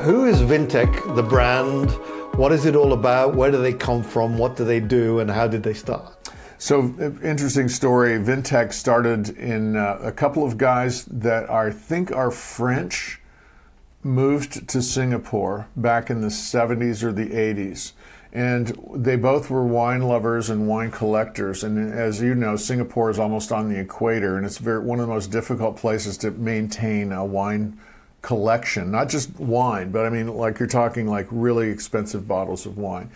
who is Vintec, the brand? What is it all about? Where do they come from? What do they do? And how did they start? So, interesting story. Vintec started in a couple of guys that I think are French, moved to Singapore back in the 70s or the 80s. And they both were wine lovers and wine collectors. And as you know, Singapore is almost on the equator, and it's one of the most difficult places to maintain a wine collection. Not just wine, but I mean, like you're talking like really expensive bottles of wine.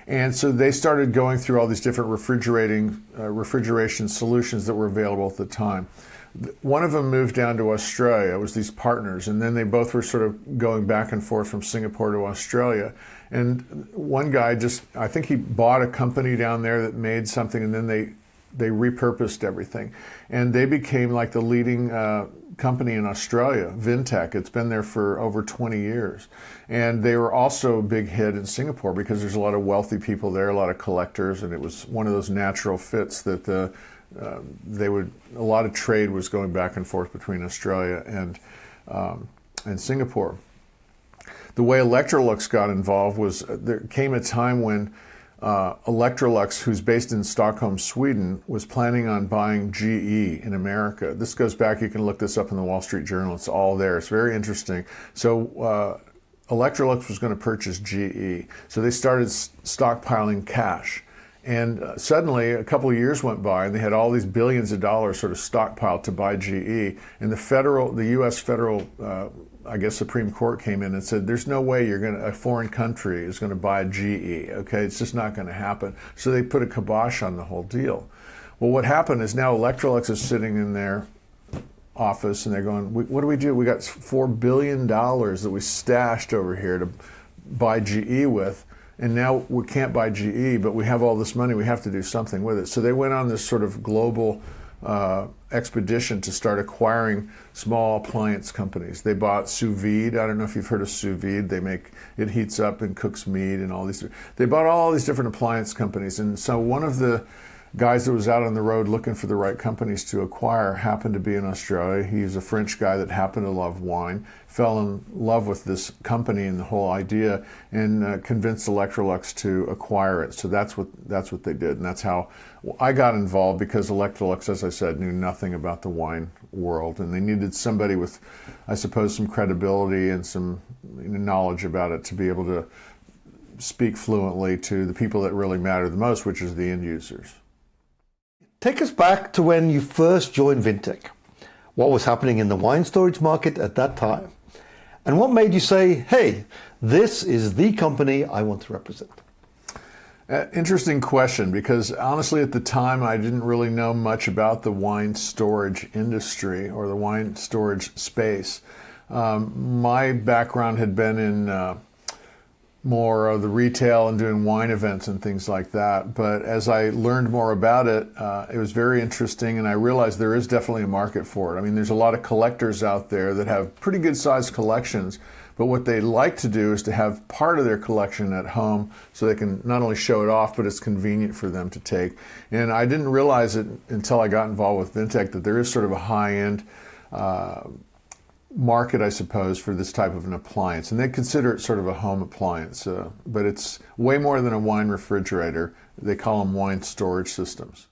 And so they started going through all these different refrigeration solutions that were available at the time. One of them moved down to Australia. It was these partners, and then they both were sort of going back and forth from Singapore to Australia. And one guy I think he bought a company down there that made something, and then they repurposed everything. And they became like the leading company in Australia, Vintec. It's been there for over 20 years. And they were also a big hit in Singapore because there's a lot of wealthy people there, a lot of collectors, and it was one of those natural fits that a lot of trade was going back and forth between Australia and Singapore. The way Electrolux got involved was there came a time when Electrolux, who's based in Stockholm, Sweden, was planning on buying GE in America. This goes back, you can look this up in the Wall Street Journal, it's all there, it's very interesting. So Electrolux was going to purchase GE, so they started stockpiling cash. And suddenly, a couple of years went by, and they had all these billions of dollars sort of stockpiled to buy GE. And the U.S. federal, Supreme Court came in and said, "There's no way a foreign country is going to buy GE. Okay, it's just not going to happen." So they put a kibosh on the whole deal. Well, what happened is now Electrolux is sitting in their office, and they're going, "What do? We got $4 billion that we stashed over here to buy GE with." And now we can't buy GE, but we have all this money, we have to do something with it. So they went on this sort of global expedition to start acquiring small appliance companies. They bought sous vide. I don't know if you've heard of sous vide. It heats up and cooks meat and all these. They bought all these different appliance companies. And so one of the guys that was out on the road looking for the right companies to acquire happened to be in Australia. He's a French guy that happened to love wine, fell in love with this company and the whole idea, and convinced Electrolux to acquire it. So that's what they did, and that's how I got involved, because Electrolux, as I said, knew nothing about the wine world, and they needed somebody with, I suppose, some credibility and some knowledge about it to be able to speak fluently to the people that really matter the most, which is the end users. Take us back to when you first joined Vintec. What was happening in the wine storage market at that time? And what made you say, hey, this is the company I want to represent? Interesting question, because honestly at the time I didn't really know much about the wine storage industry or the wine storage space. My background had been in more of the retail and doing wine events and things like that. But as I learned more about it, it was very interesting, and I realized there is definitely a market for it. I mean, there's a lot of collectors out there that have pretty good sized collections, but what they like to do is to have part of their collection at home so they can not only show it off, but it's convenient for them to take. And I didn't realize it until I got involved with Vintec that there is sort of a high-end market, I suppose, for this type of an appliance, and they consider it sort of a home appliance, but it's way more than a wine refrigerator. They call them wine storage systems.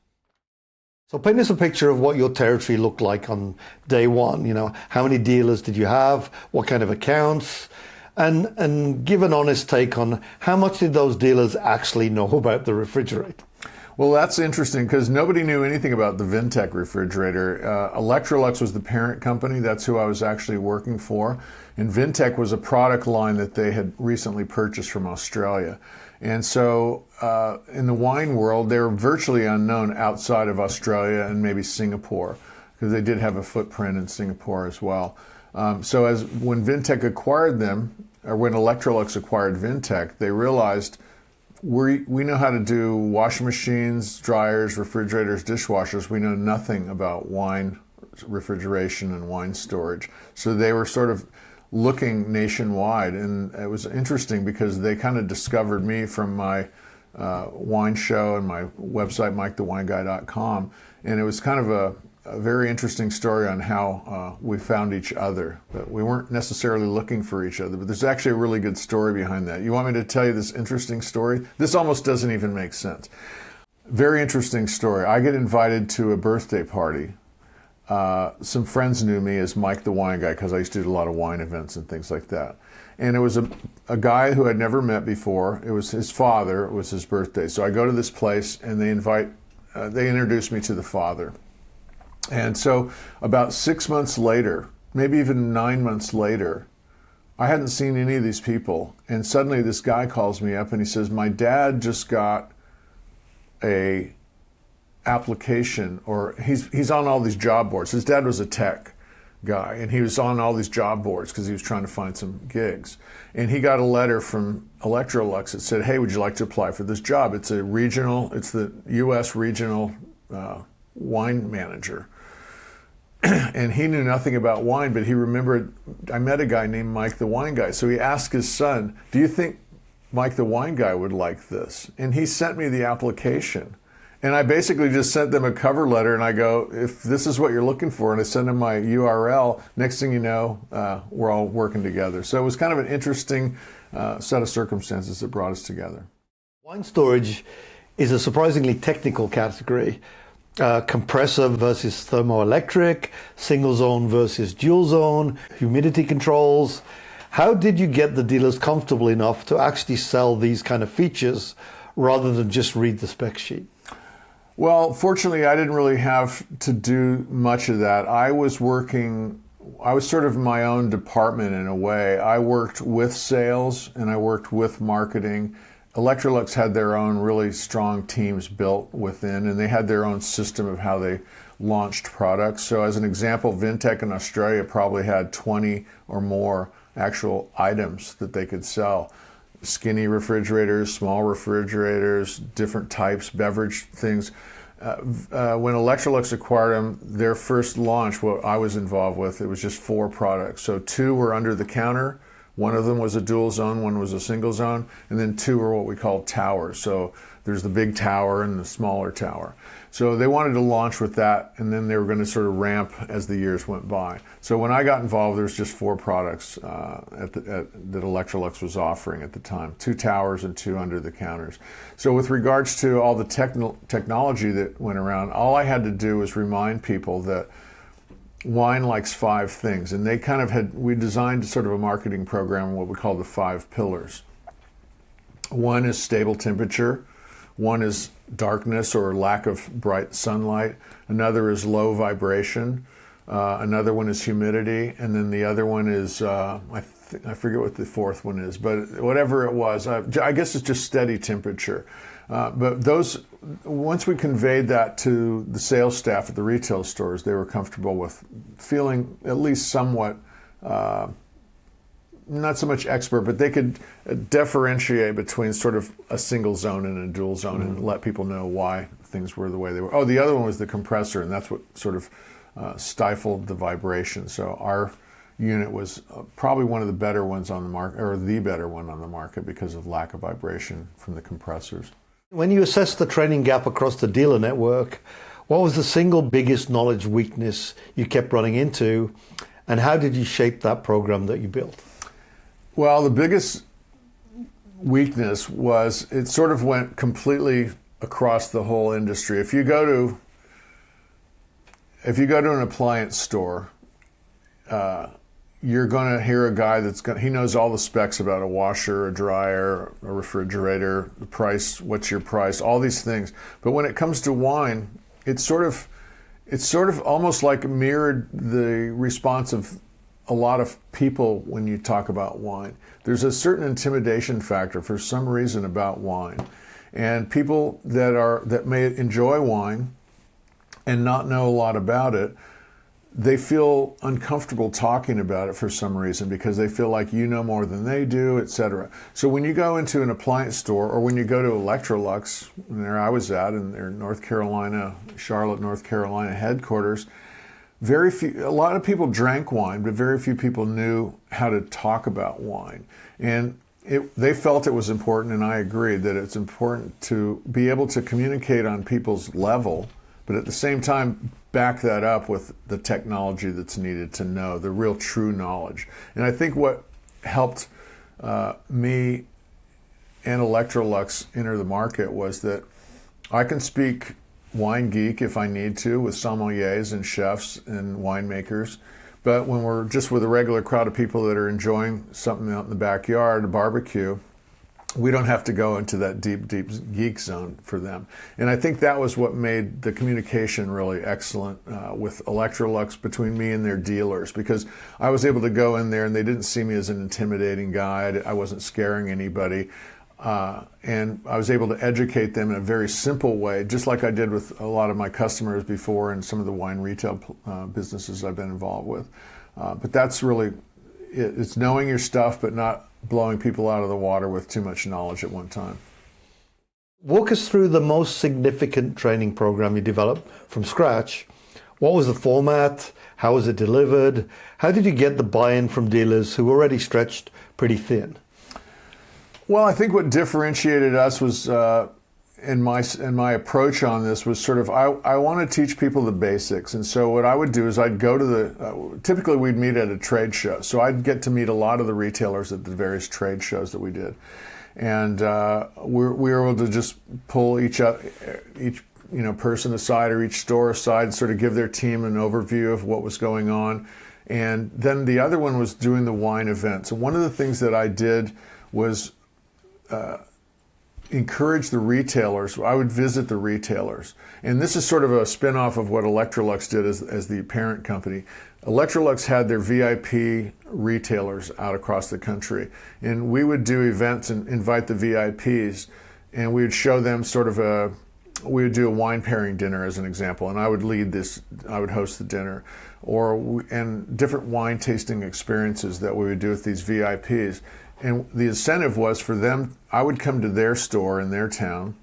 So paint us a picture of what your territory looked like on day one. You know, how many dealers did you have? What kind of accounts? And give an honest take on how much did those dealers actually know about the refrigerator? Well, that's interesting, because nobody knew anything about the Vintec refrigerator. Electrolux was the parent company. That's who I was actually working for. And Vintec was a product line that they had recently purchased from Australia. And so in the wine world, they were virtually unknown outside of Australia and maybe Singapore, because they did have a footprint in Singapore as well. So when Vintec acquired them, or when Electrolux acquired Vintec, they realized we know how to do washing machines, dryers, refrigerators, dishwashers. We know nothing about wine refrigeration and wine storage. So they were sort of looking nationwide, and it was interesting because they kind of discovered me from my wine show and my website, MikeTheWineGuy.com, and it was kind of a very interesting story on how we found each other. But we weren't necessarily looking for each other, but there's actually a really good story behind that. You want me to tell you this interesting story? This almost doesn't even make sense. Very interesting story. I get invited to a birthday party. Some friends knew me as Mike the Wine Guy because I used to do a lot of wine events and things like that. And it was a guy who I'd never met before. It was his father. It was his birthday. So I go to this place and they introduce me to the father. And so about 6 months later, maybe even 9 months later, I hadn't seen any of these people. And suddenly this guy calls me up and he says, my dad just got a application, or he's on all these job boards. His dad was a tech guy and he was on all these job boards because he was trying to find some gigs. And he got a letter from Electrolux that said, hey, would you like to apply for this job? It's the US regional wine manager. And he knew nothing about wine, but he remembered, I met a guy named Mike the Wine Guy. So he asked his son, do you think Mike the Wine Guy would like this? And he sent me the application. And I basically just sent them a cover letter and I go, if this is what you're looking for, and I send them my URL, next thing you know, we're all working together. So it was kind of an interesting set of circumstances that brought us together. Wine storage is a surprisingly technical category. Compressor versus thermoelectric, single zone versus dual zone, humidity controls. How did you get the dealers comfortable enough to actually sell these kind of features rather than just read the spec sheet? Well, fortunately, I didn't really have to do much of that. I was sort of my own department in a way. I worked with sales and I worked with marketing. Electrolux had their own really strong teams built within, and they had their own system of how they launched products. So as an example, Vintec in Australia probably had 20 or more actual items that they could sell. Skinny refrigerators, small refrigerators, different types, beverage things. When Electrolux acquired them, their first launch, what I was involved with, it was just 4 products. So 2 were under the counter. One of them was a dual zone, one was a single zone, and then 2 were what we call towers. So there's the big tower and the smaller tower. So they wanted to launch with that, and then they were going to sort of ramp as the years went by. So when I got involved, there was just 4 products that Electrolux was offering at the time, 2 towers and 2 under the counters. So with regards to all the technology that went around, all I had to do was remind people that wine likes 5 things, and we designed sort of a marketing program, what we call the 5 pillars. One is stable temperature. One is darkness or lack of bright sunlight. Another is low vibration. Another one is humidity. And then the other one is, I forget what the 4th one is, but whatever it was, I guess it's just steady temperature. But once we conveyed that to the sales staff at the retail stores, they were comfortable with feeling at least somewhat, not so much expert, but they could differentiate between sort of a single zone and a dual zone and let people know why things were the way they were. Oh, the other one was the compressor, and that's what sort of stifled the vibration. So our unit was probably one of the better ones on the market, or the better one on the market, because of lack of vibration from the compressors. When you assessed the training gap across the dealer network, what was the single biggest knowledge weakness you kept running into, and how did you shape that program that you built? Well, the biggest weakness was it sort of went completely across the whole industry. If you go to an appliance store, you're going to hear a guy he knows all the specs about a washer, a dryer, a refrigerator, the price, what's your price, all these things. But when it comes to wine, it's sort of almost like mirrored the response of a lot of people when you talk about wine. There's a certain intimidation factor for some reason about wine. And people that may enjoy wine and not know a lot about it, they feel uncomfortable talking about it for some reason because they feel like you know more than they do, etc. So when you go into an appliance store, or when you go to Electrolux, there I was at in their Charlotte, North Carolina headquarters, a lot of people drank wine, but very few people knew how to talk about wine. And they felt it was important, and I agreed that it's important to be able to communicate on people's level, but at the same time, back that up with the technology that's needed to know, the real true knowledge. And I think what helped me and Electrolux enter the market was that I can speak wine geek if I need to with sommeliers and chefs and winemakers. But when we're just with a regular crowd of people that are enjoying something out in the backyard, a barbecue, we don't have to go into that deep geek zone for them. And I think that was what made the communication really excellent with Electrolux between me and their dealers, because I was able to go in there and they didn't see me as an intimidating guy. I wasn't scaring anybody. And I was able to educate them in a very simple way, just like I did with a lot of my customers before and some of the wine retail businesses I've been involved with. But that's really, it's knowing your stuff, but not blowing people out of the water with too much knowledge at one time. Walk us through the most significant training program you developed from scratch. What was the format? How was it delivered? How did you get the buy-in from dealers who were already stretched pretty thin? Well, I think what differentiated us was, in my approach on this was sort of, I want to teach people the basics. And so what I would do is I'd go to typically we'd meet at a trade show. So I'd get to meet a lot of the retailers at the various trade shows that we did. And we were able to just pull each person aside or each store aside and sort of give their team an overview of what was going on. And then the other one was doing the wine events. And one of the things that I did was encourage the retailers. I would visit the retailers. And this is sort of a spin-off of what Electrolux did as the parent company. Electrolux had their VIP retailers out across the country. And we would do events and invite the VIPs. And we would show them we would do a wine pairing dinner as an example. And I would lead this, I would host the dinner. And different wine tasting experiences that we would do with these VIPs. And the incentive was for them, I would come to their store in their town,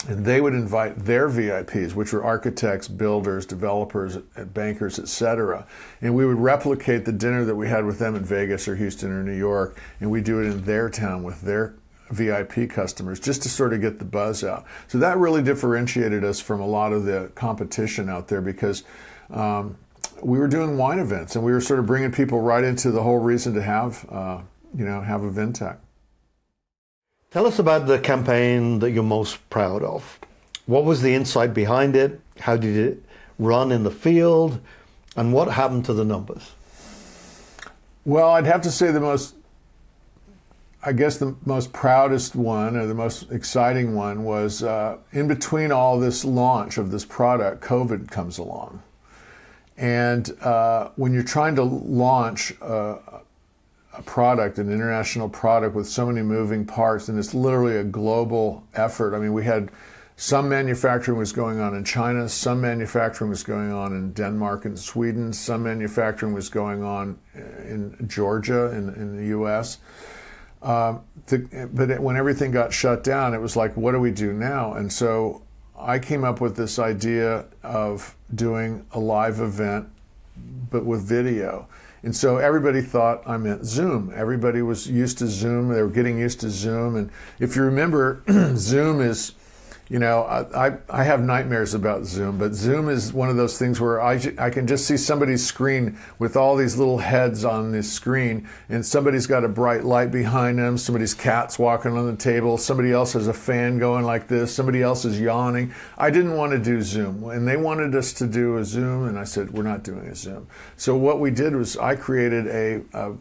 and they would invite their VIPs, which were architects, builders, developers, bankers, etc. And we would replicate the dinner that we had with them in Vegas or Houston or New York, and we do it in their town with their VIP customers, just to sort of get the buzz out. So that really differentiated us from a lot of the competition out there, because we were doing wine events, and we were sort of bringing people right into the whole reason to have a Vintec. Tell us about the campaign that you're most proud of. What was the insight behind it? How did it run in the field? And what happened to the numbers? Well, I'd have to say the most proudest one, or the most exciting one, was in between all this launch of this product, COVID comes along. And when you're trying to launch a product, an international product with so many moving parts, and it's literally a global effort. I mean, we had some manufacturing was going on in China, some manufacturing was going on in Denmark and Sweden, some manufacturing was going on in Georgia in the US. But when everything got shut down, it was like, what do we do now? And so I came up with this idea of doing a live event, but with video. And so everybody thought I meant Zoom. Everybody was used to Zoom. They were getting used to Zoom. And if you remember, Zoom is, I have nightmares about Zoom, but Zoom is one of those things where I can just see somebody's screen with all these little heads on this screen, and somebody's got a bright light behind them, somebody's cat's walking on the table, somebody else has a fan going like this, somebody else is yawning. I didn't want to do Zoom, and they wanted us to do a Zoom, and I said, we're not doing a Zoom. So what we did was I created a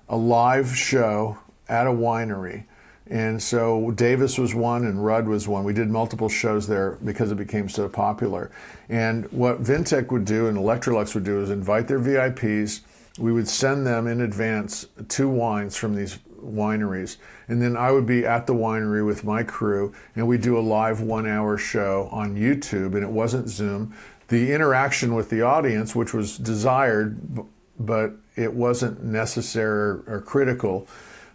live show at a winery. And so Davis was one and Rudd was one. We did multiple shows there because it became so popular. And what Vintec would do and Electrolux would do is invite their VIPs. We would send them in advance 2 wines from these wineries. And then I would be at the winery with my crew, and we'd do a live 1-hour show on YouTube, and it wasn't Zoom. The interaction with the audience, which was desired, but it wasn't necessary or critical,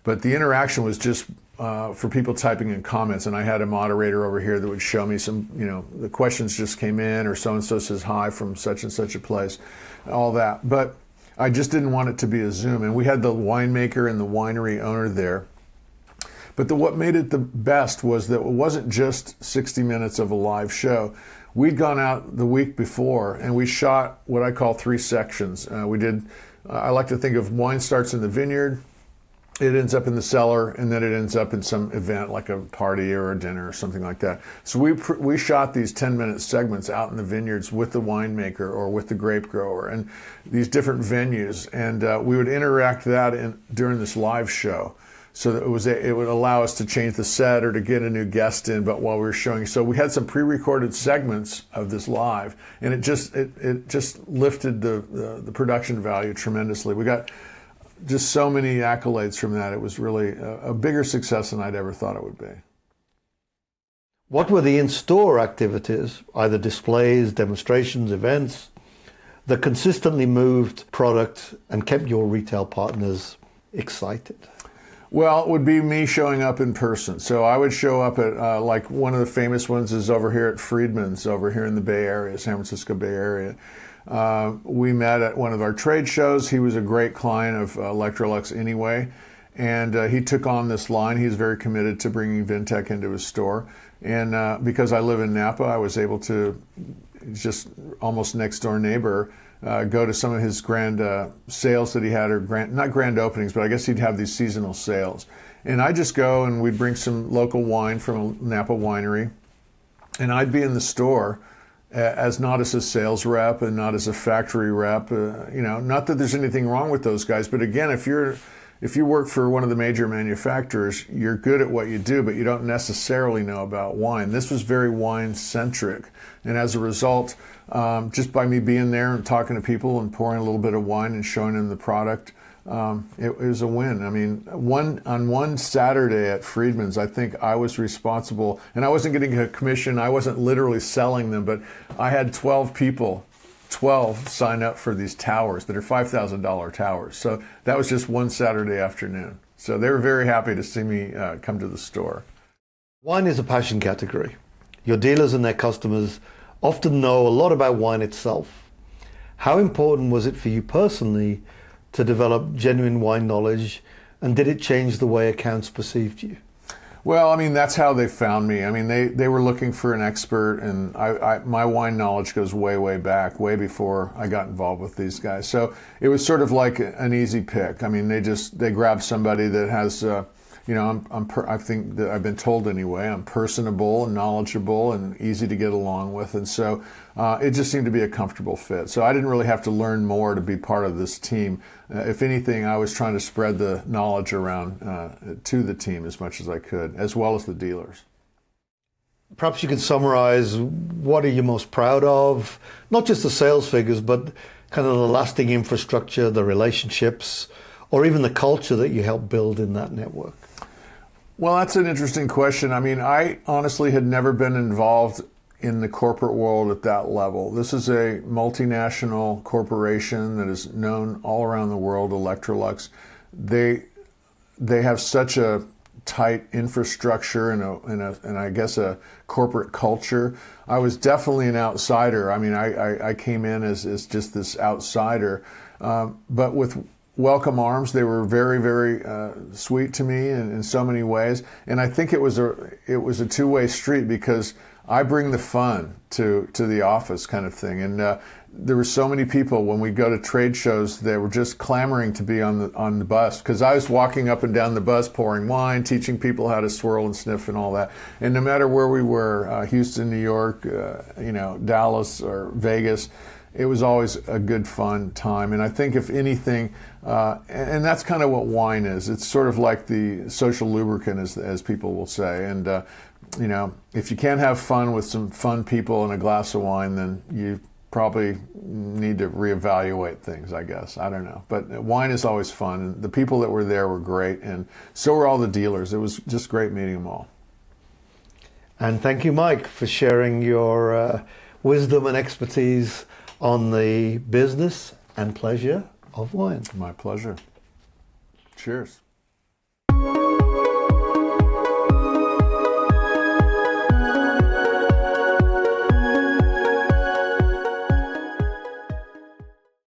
but the interaction was just for people typing in comments, and I had a moderator over here that would show me some, the questions just came in, or so-and-so says hi from such and such a place, all that. But I just didn't want it to be a Zoom, and we had the winemaker and the winery owner there. But what made it the best was that it wasn't just 60 minutes of a live show. We'd gone out the week before and we shot what I call 3 sections. I like to think of wine starts in the vineyard, it ends up in the cellar, and then it ends up in some event like a party or a dinner or something like that. So we shot these 10-minute segments out in the vineyards with the winemaker or with the grape grower and these different venues, and we would interact that during this live show. So that it would allow us to change the set or to get a new guest in, but while we were showing. So we had some pre-recorded segments of this live, and it just lifted the production value tremendously. We got just so many accolades from that. It was really a bigger success than I'd ever thought it would be. What were the in-store activities, either displays, demonstrations, events, that consistently moved product and kept your retail partners excited? Well, it would be me showing up in person. So I would show up at, like one of the famous ones is over here at Friedman's, over here in the Bay Area, San Francisco Bay Area. We met at one of our trade shows. He was a great client of Electrolux anyway, and he took on this line. He's very committed to bringing Vintec into his store. And because I live in Napa, I was able to, just almost next door neighbor, go to some of his grand sales that he had, or not grand openings, but I guess he'd have these seasonal sales. And I'd just go and we'd bring some local wine from a Napa winery, and I'd be in the store not as a sales rep and not as a factory rep. Not that there's anything wrong with those guys, but again, if you work for one of the major manufacturers, you're good at what you do, but you don't necessarily know about wine. This was very wine-centric. And as a result, just by me being there and talking to people and pouring a little bit of wine and showing them the product, it was a win. I mean, on one Saturday at Friedman's, I think I was responsible, and I wasn't getting a commission, I wasn't literally selling them, but I had 12 people sign up for these towers that are $5,000 towers. So that was just one Saturday afternoon. So they were very happy to see me come to the store. Wine is a passion category. Your dealers and their customers often know a lot about wine itself. How important was it for you personally to develop genuine wine knowledge, and did it change the way accounts perceived you? Well, I mean, that's how they found me. I mean, they were looking for an expert, and my wine knowledge goes way, way back, way before I got involved with these guys. So it was sort of like an easy pick. I mean, they grabbed somebody that has, I think that I've been told anyway, I'm personable and knowledgeable and easy to get along with. And so it just seemed to be a comfortable fit. So I didn't really have to learn more to be part of this team. If anything, I was trying to spread the knowledge around to the team as much as I could, as well as the dealers. Perhaps you could summarize, what are you most proud of? Not just the sales figures, but kind of the lasting infrastructure, the relationships, or even the culture that you helped build in that network. Well, that's an interesting question. I mean, I honestly had never been involved in the corporate world at that level. This is a multinational corporation that is known all around the world, Electrolux. They have such a tight infrastructure and I guess a corporate culture. I was definitely an outsider. I mean, I came in as just this outsider, but with welcome arms. They were very, very sweet to me in so many ways. And I think it was a two-way street, because I bring the fun to the office kind of thing. And there were so many people when we go to trade shows, they were just clamoring to be on the bus, because I was walking up and down the bus pouring wine, teaching people how to swirl and sniff and all that. And no matter where we were, Houston, New York, Dallas or Vegas, it was always a good, fun time. And I think if anything, and that's kind of what wine is. It's sort of like the social lubricant, as people will say. And, if you can't have fun with some fun people and a glass of wine, then you probably need to reevaluate things, I guess. I don't know. But wine is always fun. And the people that were there were great. And so were all the dealers. It was just great meeting them all. And thank you, Mike, for sharing your wisdom and expertise on the business and pleasure of wine. My pleasure. Cheers.